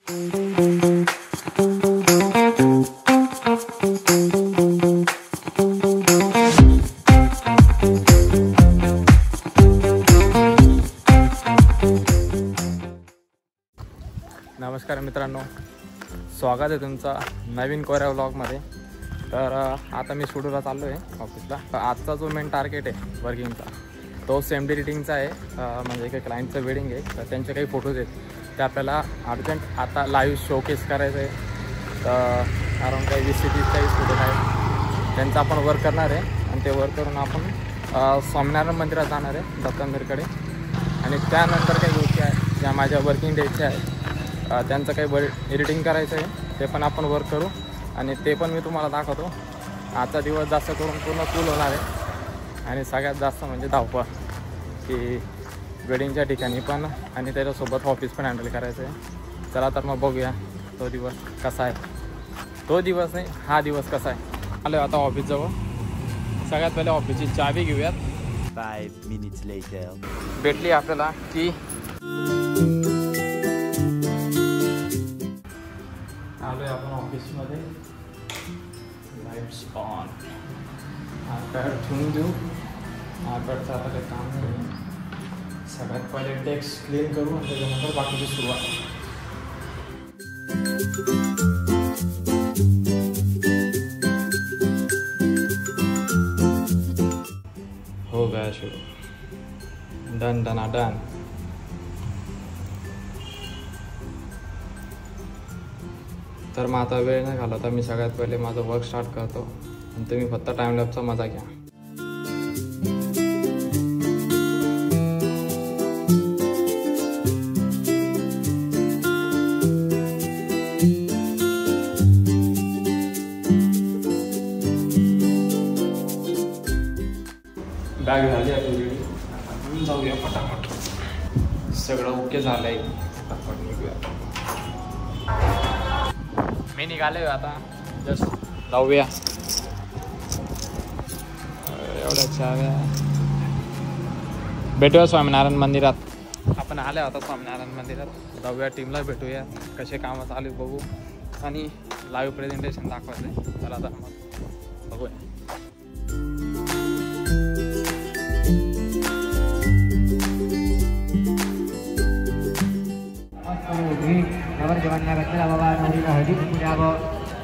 नमस्कार मित्रांनो, स्वागत आहे तुमचा नवीन कोऱ्या व्लॉगमध्ये। तर आता मी स्टुडिओला चाललो आहे ऑफिसला। आजचा जो मेन टार्गेट आहे वर्किंगचा तो सेम एडिटिंगचा आहे। म्हणजे काही क्लायंटचं वेडिंग आहे, तर त्यांचे काही फोटोज आहेत ते आपल्याला अर्जंट आता लाईव्ह शोकेस करायचं आहे। तर अराउंड काही 20 ते 30 फोटो आहेत, त्यांचं आपण वर्क करणार आहे आणि ते वर्क करून आपण स्वामीनारायण मंदिरात जाणार आहे दत्तांबेडकडे। आणि त्यानंतर काही गोष्टी आहेत ज्या माझ्या वर्किंग डेच्या आहेत, त्यांचं काही एडिटिंग करायचं आहे, ते पण आपण वर्क करू आणि ते पण मी तुम्हाला दाखवतो। आजचा दिवस जास्त करून पूर्ण कूल होणार आहे आणि सगळ्यात जास्त म्हणजे धावपळ की वेडिंगच्या ठिकाणी पण आणि त्याच्यासोबत ऑफिस पण हँडल करायचं आहे। चला तर मग बघूया तो दिवस कसा आहे, तो दिवस नाही हा दिवस कसा आहे। आलो आता ऑफिसजवळ, सगळ्यात पहिले ऑफिसची चावी घेऊयात। 5 minutes later भेटली आपल्याला की आलोय आपण ऑफिसमध्ये। लाईट्स ऑन, आयपॅड ठेवून देऊ। आयपॅडचं आता काही काम नाही, सगळ्यात पहिले डेस्क क्लीन करू आणि त्याच्यानंतर बाकीची सुरुवात। हो गया शुरू, डन डन डन। तर मग आता वेळ नाही घालवता, मी सगळ्यात पहिले माझं वर्क स्टार्ट करतो आणि तुम्ही फक्त टाइमलॅपचा मजा घ्या। बॅग झाली आपली रेडी, आपण जाऊया फटाफट। सगळं ओके झालं आहे, फटाफट निघूया। मी निघाले आता, जस्ट जाऊया। एवढ्या चाव्या, भेटूया स्वामीनारायण मंदिरात। आपण आले आता स्वामीनारायण मंदिरात, जाऊया टीमला भेटूया, कसे कामं चालू बघू आणि लाईव्ह प्रेझेंटेशन दाखवायचं आहे। चला तर मग बघूया।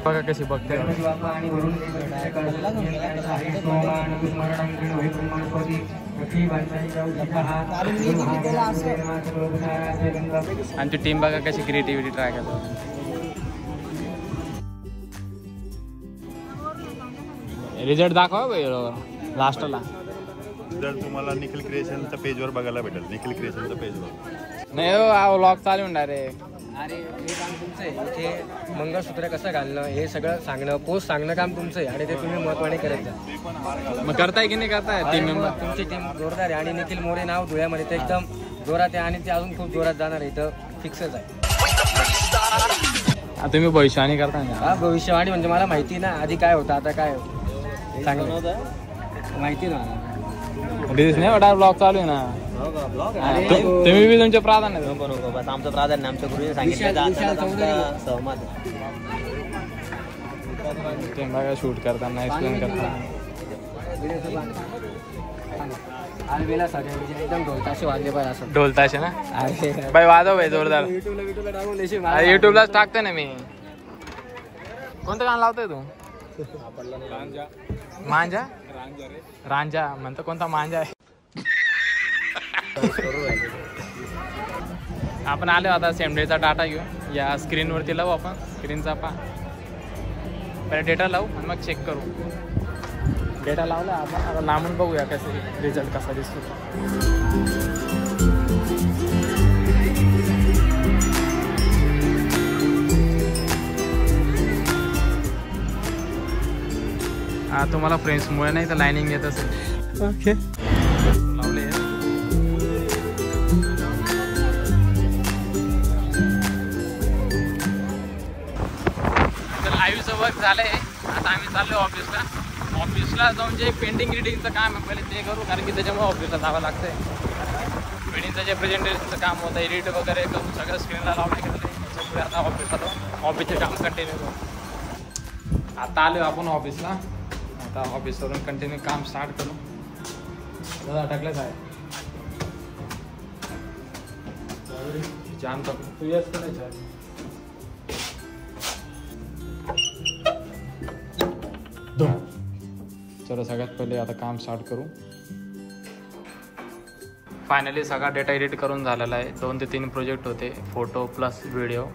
बघा कशी बघते, आमची टीम बघा कशी क्रिएटिव्हिटी ट्राय करतो। रिझल्ट दाखवा लास्टला। जर तुम्हाला निखिल क्रिएशनच्या पेजवर बघायला भेटेल, निखिल क्रिएशनच्या पेजवर नाही हो, व्लॉग चालू होणार आहे। अरे हे काम तुमचं आहे, इथे मंगळसूत्र कसं घालणं हे सगळं सांगणं, पोस्ट सांगणं काम तुमचं आहे आणि ते तुम्ही महत्त्वाने करत जा। मग करताय की नाही करताय टीम मेंबर? तुमची टीम जोरदार आहे आणि निखिल मोरे नाव धुळ्यामध्ये ते एकदम जोरात आहे आणि ते अजून खूप जोरात जाणार आहे, इथं फिक्सच आहे। तुम्ही भविष्यवाणी करताय ना? हा, भविष्यवाणी म्हणजे मला माहिती ना आधी काय होतं आता काय चांगलं माहिती ना, नाही वाटा ब्लॉग चालू आहे ना। तुम्ही बी तुमचे प्राधान्य नको नको, बस आमचं प्राधान्य आमच्या गुरुने सांगितलं सहमत। बघा शूट करताना एक्सप्लेन करताना एकदम ढोलताशे वाजले पाहिजे असं। ढोलताशे ना बाई, वाजव भाई जोरदार। युट्यूबलाच टाकते ना मी। कोणतं गाणं लावतोय तू? मांजा रांजा म्हणतो, कोणता मांजा आहे? आपण आलो आता सेम डेचा डाटा घेऊ, या स्क्रीनवरती लावू आपण। स्क्रीनचा पहिले डेटा लावू आणि मग चेक करू। डेटा लावला आपण, आता लांबून बघूया कसे रिझल्ट कसा दिसतो। हा तुम्हाला फ्रेंड्समुळे नाही तर लाईनिंग येत असेल। ओके लावले लाईव्हचं वर्क झालंय। आता आम्ही चाललो ऑफिसला जाऊन जे पेंटिंग रिडिंगचं काम आहे पहिले ते करू, कारण की त्याच्यामुळे ऑफिसला जावं लागतंय। वेडिंगचं जे प्रेझेंटेशनचं काम होतं, एडिट वगैरे करून सगळं स्क्रीनला लावलं गेलं आता ऑफिस आलो, ऑफिसचे काम कंटिन्यू करू. आता आलो आपण ऑफिसला. आता ऑफिसवरून कंटिन्यू काम स्टार्ट करू. दादा टाकलेच आहे जाम टाकू. तू येस करायचं आहे. चलो सगळ्यात पहिले आता काम स्टार्ट करू. फायनली सगळा डेटा एडिट करून झालेला आहे. 2 ते 3 प्रोजेक्ट होते, फोटो प्लस व्हिडिओ.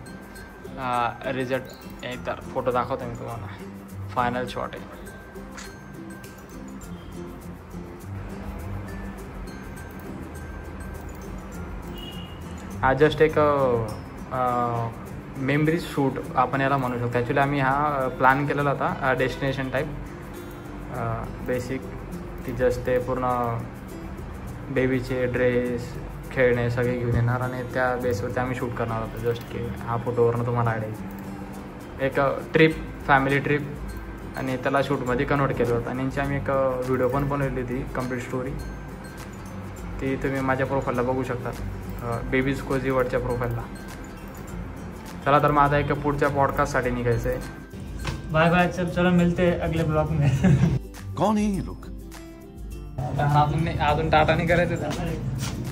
रिझल्ट एकदा फोटो दाखवतो मी तुम्हाला. फायनल शॉट आहे. हा जस्ट एक मेमरी शूट आपण याला म्हणू शकतो. ॲक्च्युली आम्ही हा प्लॅन केलेला होता डेस्टिनेशन टाईप बेसिक. ती जस्ट ते पूर्ण बेबीचे ड्रेस खेळणे सगळे घेऊन येणार आणि त्या बेसवरती आम्ही शूट करणार होतो. जस्ट की हा फोटोवरनं तुम्हाला आयडिया येईल. एक ट्रिप, फॅमिली ट्रिप, आणि त्याला शूटमध्ये कन्वर्ट केलं होतं. आणि यांची आम्ही एक व्हिडिओ पण बनवली होती, कंप्लीट स्टोरी. ती तुम्ही माझ्या प्रोफाईलला बघू शकता, बेबीज कोझीवडच्या प्रोफाईलला. चला तर माझा एक पुढच्या पॉडकास्टसाठी निघायचं आहे. Bye bye. चलो मिलते अगले ब्लॉग में. कौन है ये लोग? अजून टाटा नाही करायचं.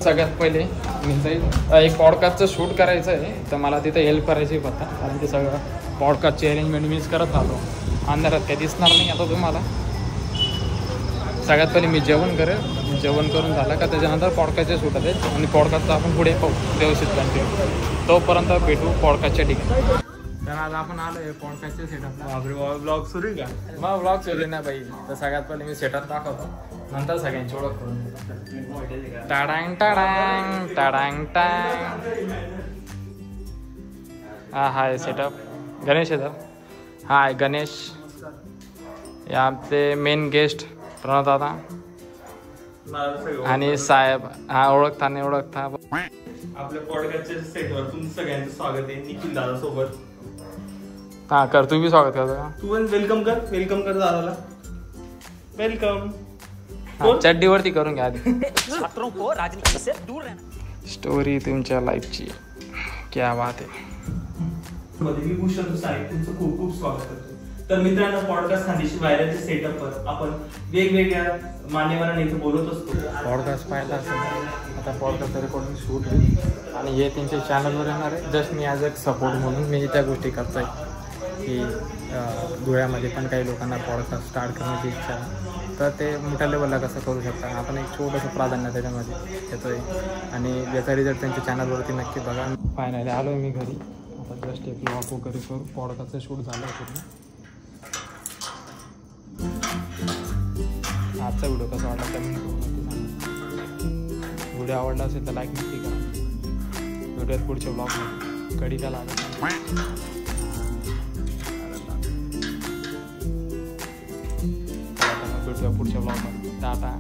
सगळ्यात पहिले मी जाईल एक पॉडकास्टचं शूट करायचं आहे, तर मला तिथं हेल्प करायची फक्त. कारण ते सगळं पॉडकास्टची अरेंजमेंट मीच करत राहतो. अंधारात काही दिसणार नाही आता तुम्हाला. सगळ्यात पहिले मी जेवण करेल. जेवण करून झालं का त्याच्यानंतर पॉडकास्टचे शूट आहेत आणि पॉडकास्टचं आपण पुढे पाहू व्यवस्थित कंटिन्यू. तोपर्यंत भेटू पॉडकास्टच्या ठिकाणी. तर आज आपण आलो आहे पॉडकास्टच्या सेटअपला. ब्लॉग सुरू आहे का? मग ब्लॉग सुरू नाही पाहिजे. तर सगळ्यात पहिले मी सेटअप दाखवतो, नंतर सगळ्यांची ओळख करून देतो. टाडांग टाडांग टाडांग टांग. हा हाय सेटअप. गणेश आहे सर. हाय गणेश. या आमचे मेन गेस्ट प्रणव दादा आणि साहेब. हा ओळखता नाही ओळखता. आपल्या पॉडकास्टच्या सेटवर तुमचं सगळ्यांचं स्वागत आहे. निखिल दादा सोबत. हा कर, तू बी स्वागत करतो का? तू पण वेलकम कर दादाला. वेलकम. चड्डीवरती करून घ्या आधी. स्टोरी तुमच्या लाईफची. क्या बात आहे. मी भूषण साहेब तुमचं खूप खूप स्वागत करतो. तर मित्रांनो, पॉडकास्ट खानदेशी व्हायरलच्या सेटअपवर आपण वेगवेगळ्या मान्यवरांना इथे बोलत असतो. पॉडकास्ट पाहिला असेल आता पॉडकास्ट रेकॉर्डिंग शूट होईल आणि हे त्यांच्या चॅनलवर येणार आहे. Just me as a support म्हणून मी त्या गोष्टी करतो आहे की धुळ्यामध्ये पण काही लोकांना पॉडकास्ट स्टार्ट करण्याची इच्छा आहे. तर ते मोठ्या लेवलला कसं करू शकता. आपण एक छोटंसं प्राधान्य त्याच्यामध्ये येतो आहे आणि याचा रिझल्ट त्यांच्या चॅनलवरती नक्की बघा. फायनली आलो मी घरी. आता जस्ट एक ब्लॉग वगैरे करू. पॉडकास्टचं शूट झालं आहे पूर्ण. आजचा व्हिडिओ कसा वाटला कमेंट करून नक्की सांगा. व्हिडिओ आवडला असेल तर लाईक नक्की करा. भेटूयात पुढच्या ब्लॉगमध्ये. कडी का लागत भेटूया पुढच्या ब्लॉगमध्ये. टाटा.